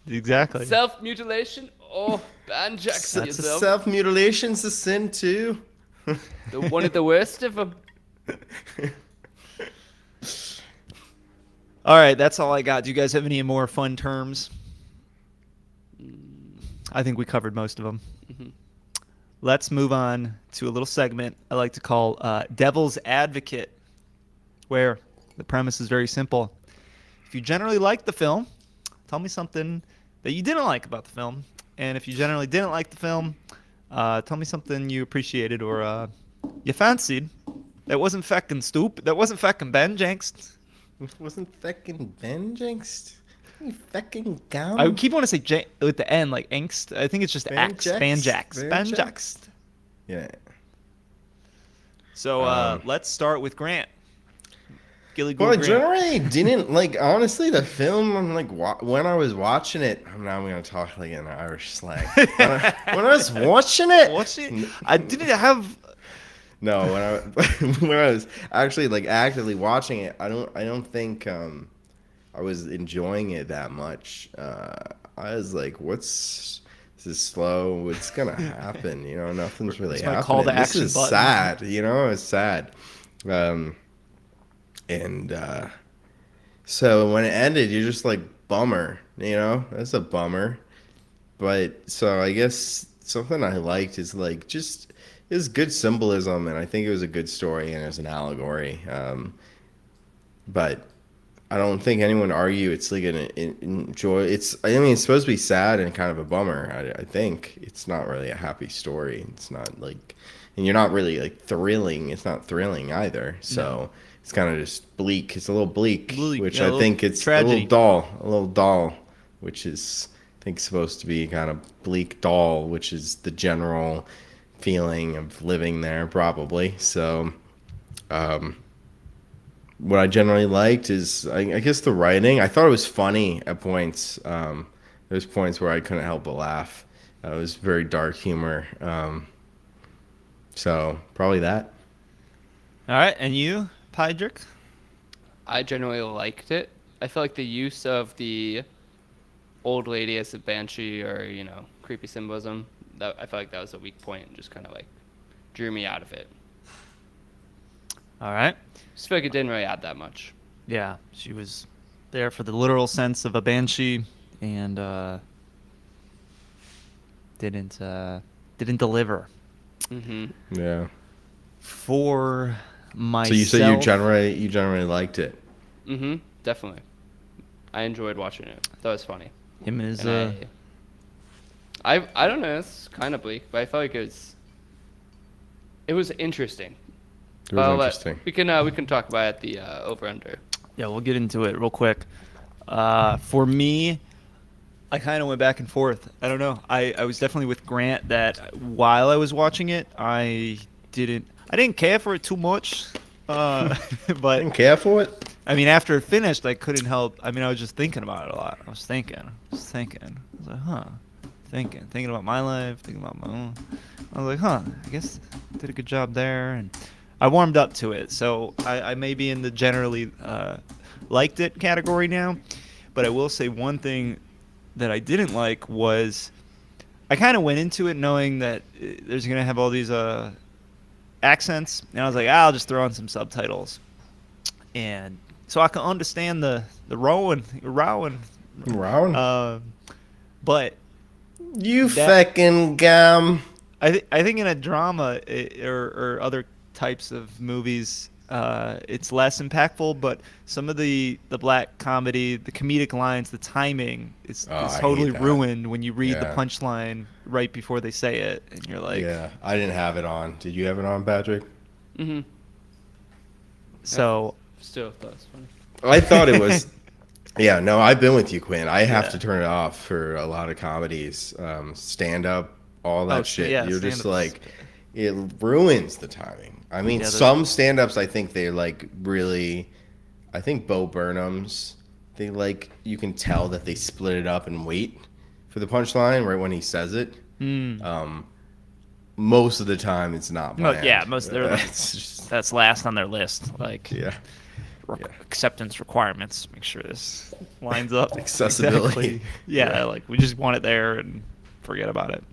Exactly. Self-mutilation? Oh, Banjex That's yourself. self-mutilation's a sin too. The one of the worst of them." All right, that's all I got. Do you guys have any more fun terms? I think we covered most of them. Mhm. Let's move on to a little segment I like to call Devil's Advocate, where the premise is very simple. If you generally like the film, tell me something that you didn't like about the film. And if you generally didn't like the film, tell me something you appreciated or you fancied that wasn't feckin' stupid, that wasn't feckin' Banjanks. Wasn't fucking Banjext? You fucking gum. I keep wanting to say at the end, like angst. I think it's just axe. Banjax. Banjax. Yeah. So let's start with Grant. Gilly Well, I Grant. generally didn't like. Honestly, the film. I'm like, when I was watching it. I'm gonna talk like an Irish slang. When I was watching it. What's it? I didn't have. No, when I was actually like actively watching it, I don't think I was enjoying it that much. I was like, this is slow. What's gonna happen? You know, nothing's really It's my happening. call to This action is button. sad. You know, it's sad. So when it ended, you're just like, bummer. You know, that's a bummer. But so I guess something I liked is like just it was good symbolism, and I think it was a good story and it was an allegory. But I don't think anyone would argue it's like an enjoy. It's supposed to be sad and kind of a bummer. I think it's not really a happy story. It's not like, and you're not really like thrilling. It's not thrilling either. So it's kind of just bleak. It's a little bleak, which I think it's tragedy. a little dull, which is I think supposed to be kind of bleak dull, which is the general feeling of living there probably. So what I generally liked is I guess the writing. I thought it was funny at points. There's points where I couldn't help but laugh. It was very dark humor. So probably that. All right, and you, Pydrick? I generally liked it. I feel like the use of the old lady as a banshee or, creepy symbolism, that I felt like that was a weak point and just kind of like drew me out of it. All right. Just feel like it didn't really add that much. Yeah, she was there for the literal sense of a banshee and didn't deliver. Mm-hmm. Yeah. For myself. So you said you generally liked it. Mm-hmm. Definitely. I enjoyed watching it. That was funny. Him and his And I don't know, it's kind of bleak, but I felt like it was interesting. It was interesting. We can talk about it, the over under. Yeah, we'll get into it real quick. For me, I kind of went back and forth. I don't know. I was definitely with Grant that while I was watching it, I didn't care for it too much. But Didn't care for it. I mean, after it finished, I couldn't help. I mean, I was just thinking about it a lot. I was thinking. I was like, thinking about my life, thinking about my own. I was like, I guess I did a good job there, and I warmed up to it. So I may be in the generally liked it category now, but I will say one thing that I didn't like was I kind of went into it knowing that there's gonna have all these accents, and I was like, I'll just throw on some subtitles, and so I can understand the rowing. But You fucking gum. I think in a drama or other types of movies, It's less impactful, but some of the black comedy, the comedic lines, the timing is Oh, I totally hate that. ruined when you read the Yeah. punchline right before they say it, and you're like, Yeah, I didn't have it on. Did you have it on, Patrick? Mm-hmm. so. Still thought it was funny. I thought it was. Yeah, no, I've been with you, Quinn. I have Yeah. to turn it off for a lot of comedies, stand up, all that shit. Yeah, You're just stand-ups. like, it ruins the timing. I mean, Yeah, some stand ups, I think they like really. I think Bo Burnham's, they like, you can tell that they split it up and wait for the punchline right when he says it. Most of the time, it's not planned. Yeah, most they're like, It's just, that's last on their list. Like, yeah. acceptance requirements. Make sure this lines up. Accessibility. Exactly. Yeah, like we just want it there and forget about it.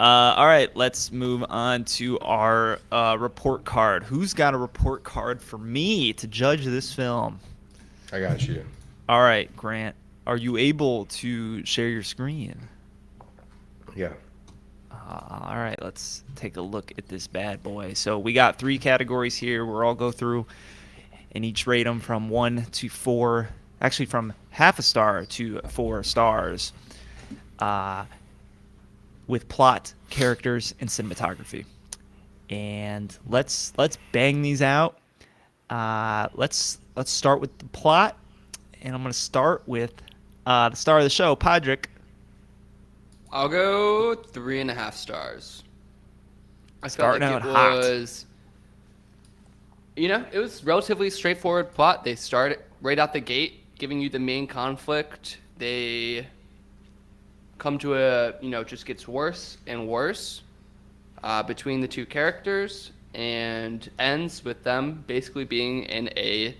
All right, let's move on to our report card. Who's got a report card for me to judge this film? I got you. All right, Grant, are you able to share your screen? Yeah. All right, let's take a look at this bad boy. So we got 3 categories here. We'll all go through and each rate them from 1 to 4. Actually, from half a star to 4 stars. With plot, characters, and cinematography. And let's bang these out. Let's start with the plot, and I'm going to start with the star of the show, Podrick. I'll go 3.5 stars. I Starting felt out like hot. It was relatively straightforward plot. They start right out the gate, giving you the main conflict. They come to just gets worse and worse between the 2 characters, and ends with them basically being in a,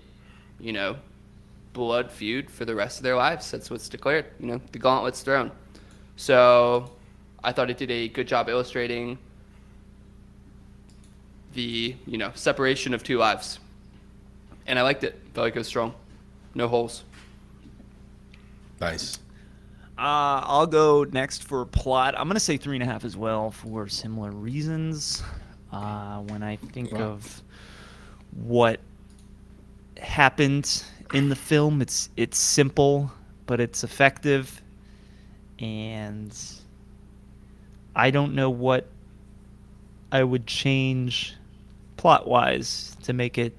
blood feud for the rest of their lives. That's what's declared. The gauntlet's thrown. So I thought it did a good job illustrating the, separation of 2 lives. And I liked it. Felt like it was strong. No holes. Nice. I'll go next for plot. I'm going to say 3.5 as well for similar reasons. When I think of what happened in the film, it's simple, but it's effective. And I don't know what I would change plot-wise to make it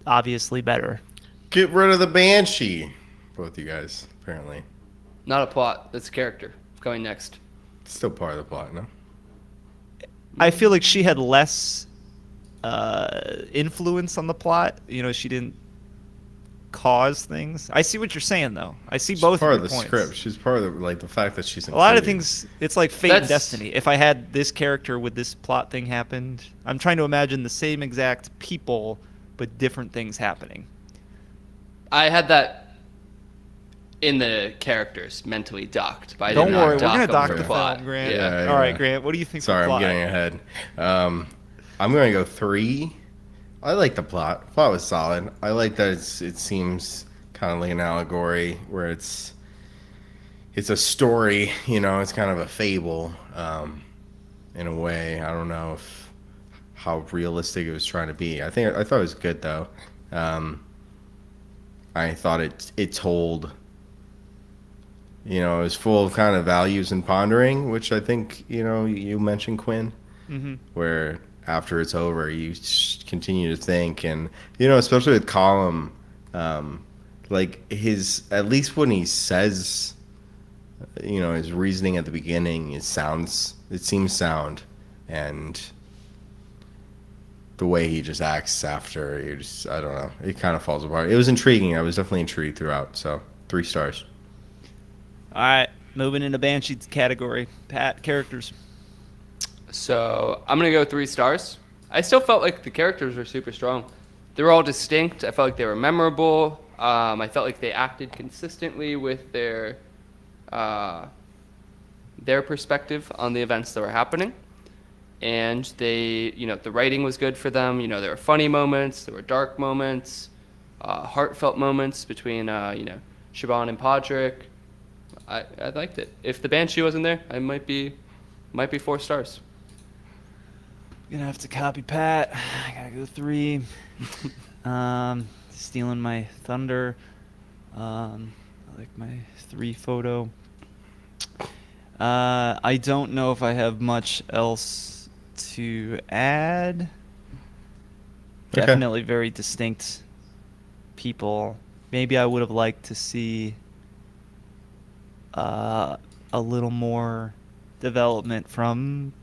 obviously better. Get rid of the Banshee. Both you guys, apparently. Not a plot. That's a character. Going next. It's still part of the plot, no? I feel like she had less influence on the plot. She didn't cause things. I see what you're saying, though. I see She's both part of of your the points. script. She's part of the fact that she's A lot of included. things, it's like fate and That's- destiny. If I had this character with this plot thing happened, I'm trying to imagine the same exact people, but different things happening. I had that in the characers mentally docked. But I Don't did not worry, we're dock gonna them dock for the plot. film, Grant. Yeah. All right, Grant, what do you think? Sorry, for plot? I'm getting ahead. I'm going to go 3. I like the plot. Plot was solid. I like that it seems kind of like an allegory where it's a story, it's kind of a fable in a way. I don't know how realistic it was trying to be. I thought it was good though. I thought it told, it was full of kind of values and pondering, which I think, you mentioned, Quinn, where after it's over, you continue to think, and, especially with Colum, like at least when he says, his reasoning at the beginning, it seems sound, and the way he just acts after, I don't know, it kind of falls apart. It was intriguing. I was definitely intrigued throughout, so 3 stars. All right, moving into Banshees category. Pat, characters. So I'm gonna go 3 stars. I still felt like the characters were super strong. They were all distinct. I felt like they were memorable. I felt like they acted consistently with their perspective on the events that were happening. And they, the writing was good for them. There were funny moments, there were dark moments, heartfelt moments between, Siobhan and Podrick. I liked it. If the Banshee wasn't there, I might be 4 stars. gonna have to copy Pat. I gotta go 3. Stealing my thunder. I like my 3 photo. I don't know if I have much else to add. Okay. Definitely very distinct people. Maybe I would have liked to see a little more development from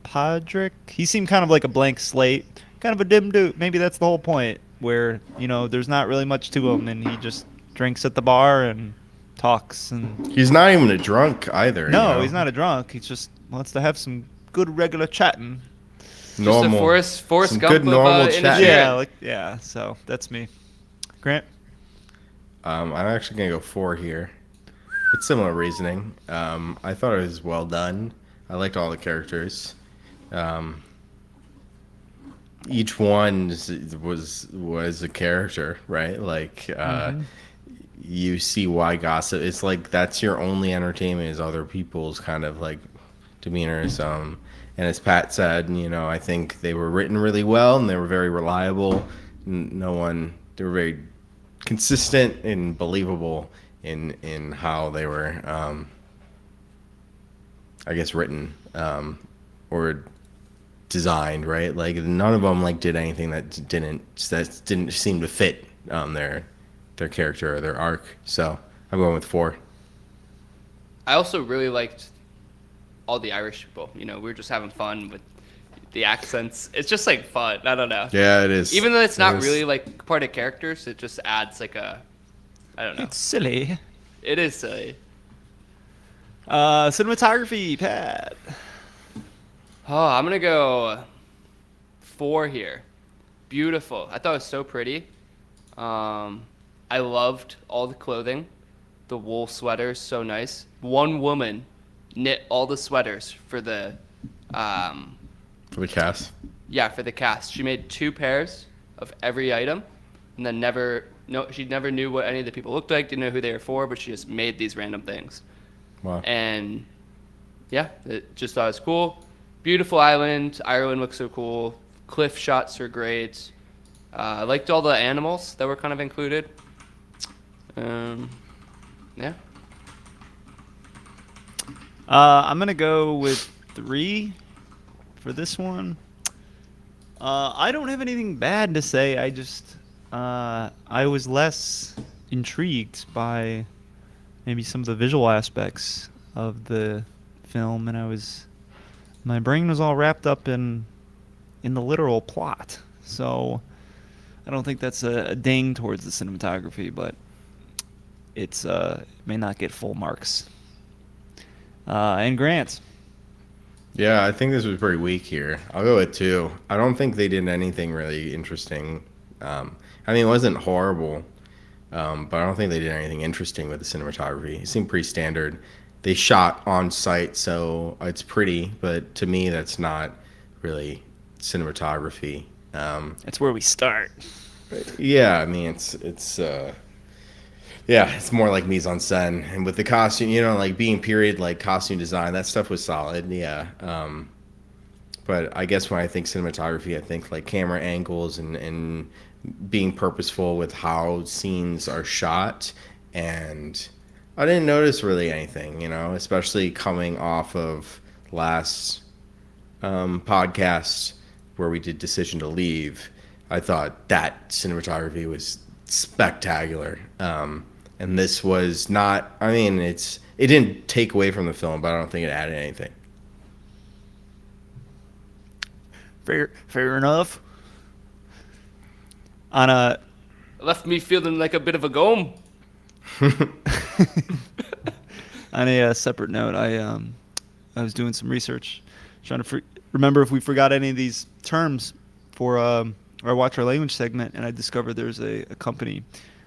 Podrick. He seemed kind of like a blank slate, kind of a dim dude. Maybe that's the whole point, where there's not really much to him, and he just drinks at the bar and talks. And He's not even a drunk either. no, he's not a drunk. He just wants to have some good regular chatting. Normal. Just a Forrest Some Gump good normal of chat. Inisherin. Yeah. So that's me. Grant. I'm actually gonna go 4 here. It's similar reasoning. I thought it was well done. I liked all the characters. Each one was a character, right? Like you see why gossip. It's like that's your only entertainment is other people's kind of like demeanors. And as Pat said, I think they were written really well and they were very reliable. They were very consistent and believable in how they were, I guess, written or designed, right? Like none of them like did anything that didn't seem to fit their character or their arc. So I'm going with 4. I also really liked all the Irish people. We were just having fun with the accents. It's just like fun. I don't know. Yeah, it is. Even though it's not It is. really like part of characters, it just adds like I don't know. It's silly. It is silly. Cinematography, Pat. Oh, I'm gonna go 4 here. Beautiful. I thought it was so pretty. I loved all the clothing. The wool sweaters, so nice. One woman knit all the sweaters for the For the cast. yeah, for the cast. She made 2 pairs of every item, and then she never knew what any of the people looked like, didn't know who they were for, but she just made these random things. Wow. And yeah, it just thought it was cool. Beautiful island. Ireland looks so cool. Cliff shots are great. I liked all the animals that were kind of included. Yeah. I'm gonna go with 3 for this one. I don't have anything bad to say. I just I was less intrigued by maybe some of the visual aspects of the film, and my brain was all wrapped up in the literal plot. So I don't think that's a ding towards the cinematography, but it may not get full marks. And Grant. Yeah, I think this was pretty weak here. I'll go with 2. I don't think they did anything really interesting. It wasn't horrible, but I don't think they did anything interesting with the cinematography. It seemed pretty standard. They shot on site, so it's pretty, but to me, that's not really cinematography. That's where we start. Yeah, it's more like mise en scène, and with the costume, like being period, like costume design, that stuff was solid. Yeah, but I guess when I think cinematography, I think like camera angles and being purposeful with how scenes are shot, and I didn't notice really anything, especially coming off of last podcast where we did Decision to Leave. I thought that cinematography was spectacular. And this was not, it didn't take away from the film, but I don't think it added anything. Fair enough. It left me feeling like a bit of a gome. On a separate note, I was doing some research, trying to remember if we forgot any of these terms for our Watch Our Language segment, and I discovered there's a company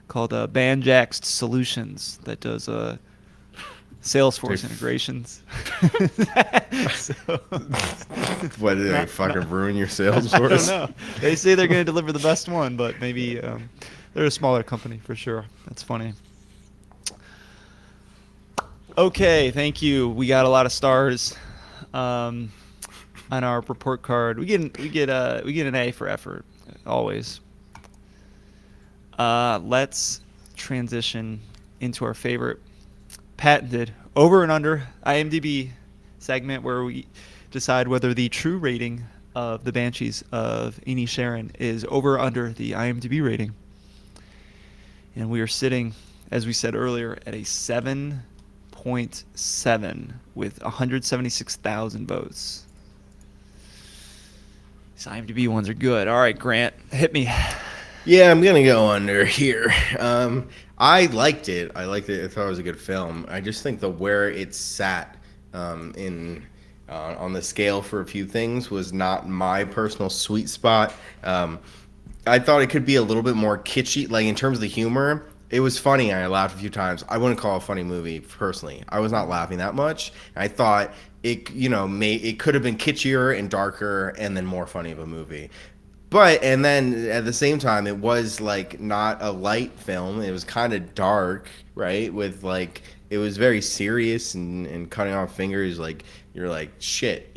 called Banshees Solutions that does Salesforce integrations. So, What, did they fucking ruin your I Salesforce? don't know. They say they're going to deliver the best one, but maybe they're a smaller company for sure. That's funny. Okay, thank you. We got a lot of stars. on our report card. We get an A for effort always. Let's transition into our favorite patented over and under IMDb segment where we decide whether the true rating of the Banshees of Inisherin is over or under the IMDb rating. And we are sitting, as we said earlier, at a 7.7 with 176,000 votes. These IMDb ones are good. All right, Grant, hit me. Yeah, I'm gonna go under here. I liked it. I liked it. I thought it was a good film. I just think where it sat in on the scale for a few things was not my personal sweet spot. I thought it could be a little bit more kitschy, like in terms of the humor. It was funny. I laughed a few times. I wouldn't call it a funny movie personally. I was not laughing that much. I thought it, it could have been kitschier and darker, and then more funny of a movie. But and then at the same time, it was like not a light film. It was kind of dark, right? With like it was very serious and cutting off fingers. Like you're like shit,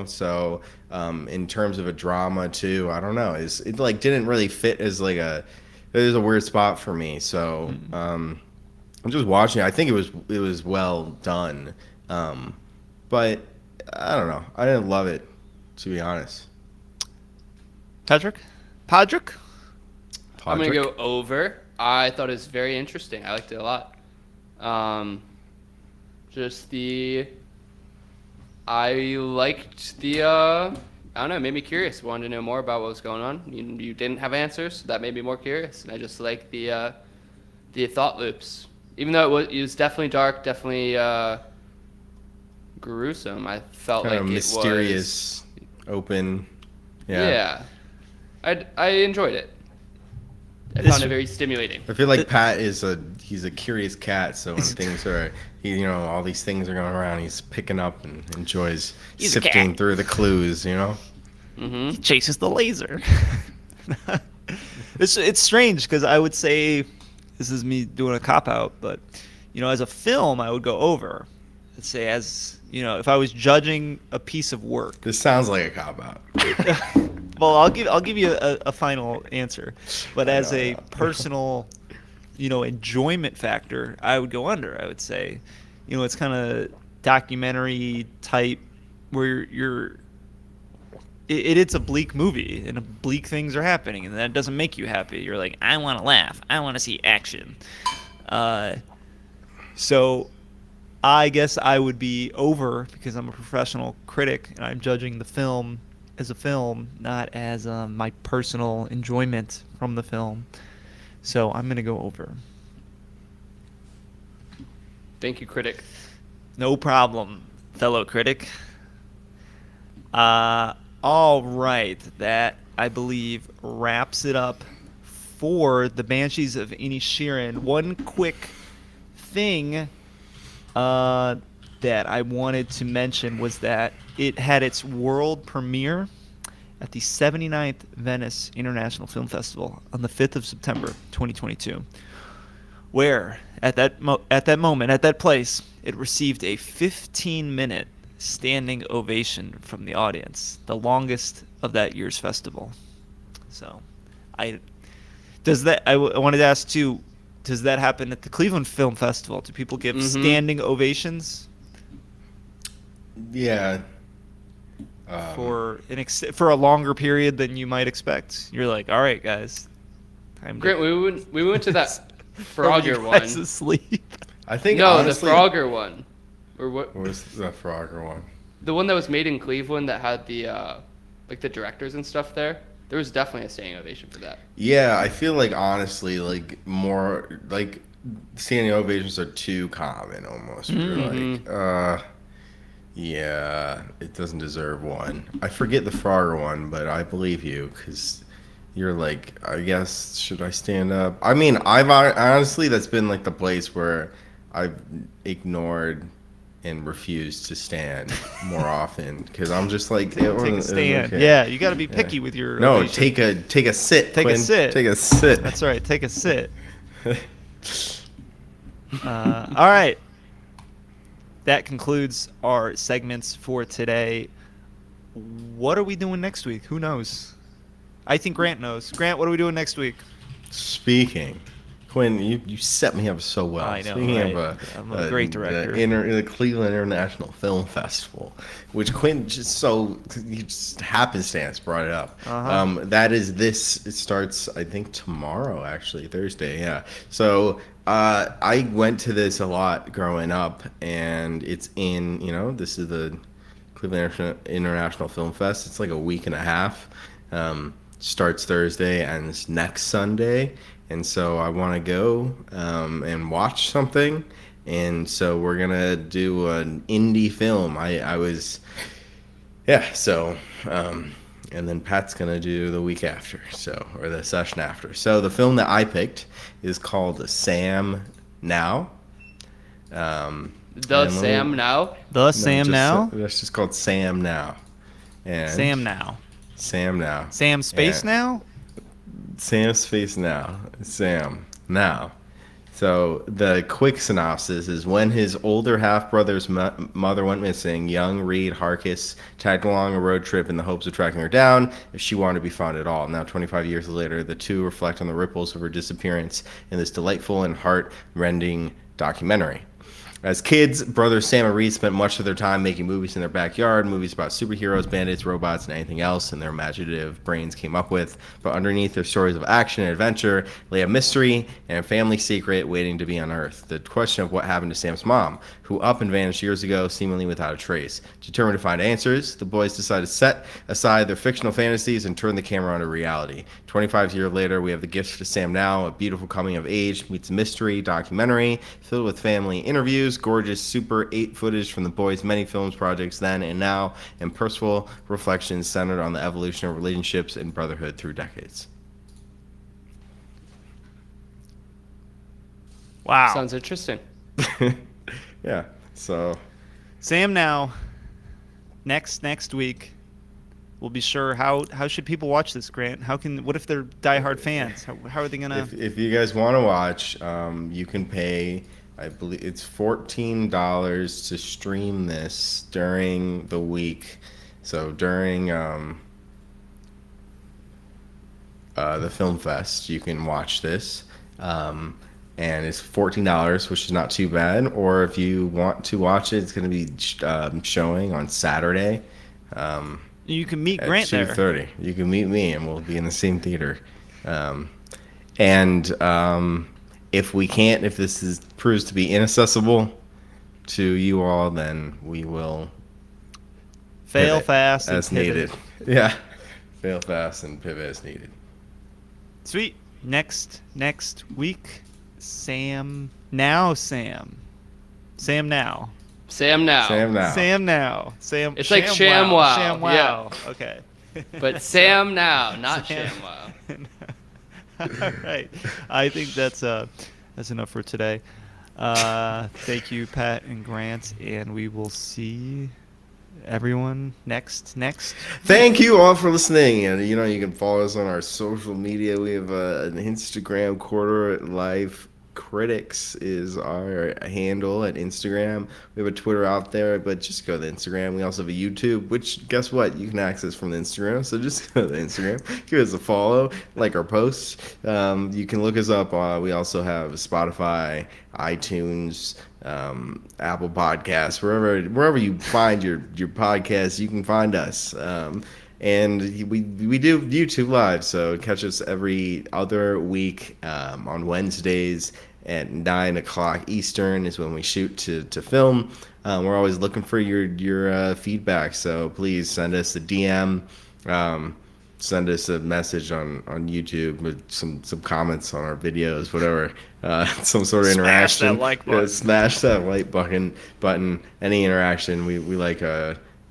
So in terms of a drama too, I don't know. It like didn't really fit as like it was a weird spot for me. So I'm just watching it. I think it was well done, but I don't know. I didn't love it, to be honest. Patrick? I'm going to go over. I thought it was very interesting. I liked it a lot. I liked the, I don't know, it made me curious. Wanted to know more about what was going on. You didn't have answers, so that made me more curious. And I just like the thought loops. Even though it was definitely dark, definitely gruesome, I felt kind like of mysterious, open. Yeah. I enjoyed it. I found it very stimulating. I feel like Pat he's a curious cat, so when things are, all these things are going around, he's picking up and enjoys sifting through the clues, He chases the laser. It's strange because I would say, this is me doing a cop-out, but, as a film, I would go over. Let's say if I was judging a piece of work. This sounds like a cop-out. Well, I'll give you a final answer, but as a personal, enjoyment factor, I would go under. I would say, it's kind of documentary type where it's a bleak movie and bleak things are happening, and that doesn't make you happy. You're like, I want to laugh, I want to see action. So I guess I would be over because I'm a professional critic and I'm judging the film as a film, not as my personal enjoyment from the film. So I'm going to go over. Thank you, critic. No problem, fellow critic. All right. That, I believe, wraps it up for the Banshees of Inisherin. One quick thing that I wanted to mention was that it had its world premiere at the 79th Venice International Film Festival on the 5th of September 2022, where at that moment, at that place, it received a 15-minute standing ovation from the audience, the longest of that year's festival. So I wanted to ask too, does that happen at the Cleveland Film Festival? Do people give standing ovations? Yeah. For a longer period than you might expect. You're like, all right, guys. Grant, we went to that Frogger one. Asleep. I think no, honestly, the Frogger one. Or what? What was the Frogger one? The one that was made in Cleveland that had the the directors and stuff there. There was definitely a standing ovation for that. Yeah, I feel like honestly, like more like standing ovations are too common almost. You're like, yeah, it doesn't deserve one. I forget the Frogger one, but I believe you because you're like, I guess, should I stand up? I mean, honestly, that's been like the place where I've ignored and refused to stand more often because I'm just like, take a stand. Okay. Yeah, you got to be picky with your ovation. take a sit. Take Quinn. a sit. Take a sit. That's right. Take a sit. All right. That concludes our segments for today. what are we doing next week? Who knows? I think Grant knows. Grant, what are we doing next week? Speaking, Quinn, you set me up so well. I know, Speaking right? of I'm a great director. the Cleveland International Film Festival, which Quinn just happenstance brought it up. Uh-huh. That is this. It starts, I think, tomorrow, actually, Thursday. Yeah. So I went to this a lot growing up, and it's in, this is the Cleveland International Film Fest. It's like a week and a half. Starts Thursday and it's next Sunday, and so I want to go and watch something, and so we're gonna do an indie film. I was, yeah. So, and then Pat's gonna do the week after, or the session after. So the film that I picked is called Sam Now. The Sam Now. The Sam Now. That's just called Sam Now. And Sam Now. Sam Now. Sam Space Yeah. Now. Sam Space Now. Sam Now. So the quick synopsis is when his older half-brother's mother went missing, young Reed Harkis tagged along a road trip in the hopes of tracking her down if she wanted to be found at all. Now, 25 years later, the two reflect on the ripples of her disappearance in this delightful and heart-rending documentary. As kids, brothers Sam and Reed spent much of their time making movies in their backyard, movies about superheroes, bandits, robots, and anything else and their imaginative brains came up with. But underneath their stories of action and adventure lay a mystery and a family secret waiting to be unearthed. The question of what happened to Sam's mom, who up and vanished years ago, seemingly without a trace. Determined to find answers, the boys decided to set aside their fictional fantasies and turn the camera onto reality. 25 years later, we have The Gift to Sam Now, a beautiful coming of age meets mystery documentary filled with family interviews, gorgeous Super 8 footage from the boys' many films projects then and now, and personal reflections centered on the evolution of relationships and brotherhood through decades. Wow. Sounds interesting. Yeah, so Sam Now. Next week. We'll be sure. How should people watch this, Grant? What if they're diehard fans? How are they gonna? if you guys want to watch, you can pay. I believe it's $14 to stream this during the week. So during the film fest, you can watch this. And it's $14, which is not too bad. Or if you want to watch it, it's going to be showing on Saturday. You can meet At Grant there. 2:30. You can meet me, and we'll be in the same theater. If this proves to be inaccessible to you all, then we will Fail pivot fast and as pivot. needed. Yeah, fail fast and pivot as needed. Sweet. Next week, Sam Now. Sam Now. Sam Now. Sam Now. Sam Now. Sam. It's like ShamWow. ShamWow. Yeah. Okay. But Sam Now, not Sam- ShamWow. All right. I think that's enough for today. Thank you, Pat and Grant, and we will see everyone next. Thank you all for listening, and you can follow us on our social media. We have an Instagram, Quarter Life Critics is our handle at Instagram. We have a Twitter out there, but just go to Instagram. We also have a YouTube, which guess what? You can access from the Instagram. So just go to the Instagram, give us a follow, like our posts. You can look us up. We also have Spotify, iTunes, Apple Podcasts, wherever you find your podcasts, you can find us. And we do YouTube Live, so catch us every other week on Wednesdays at 9 o'clock Eastern is when we shoot to film. We're always looking for your feedback, so please send us a DM, send us a message on YouTube with some comments on our videos, whatever, some sort of interaction. Smash that like button. Yeah, smash that like button. Any interaction, we like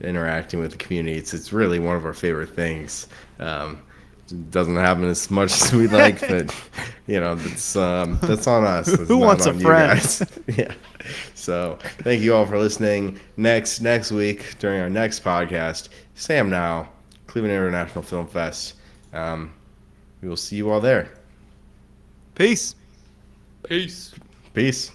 interacting with the community. It's really one of our favorite things. It doesn't happen as much as we'd like, but that's on us. It's Who not wants a on you friend? guys. Yeah. So thank you all for listening. Next week during our next podcast, Sam Now, Cleveland International Film Fest. We will see you all there. Peace. Peace. Peace.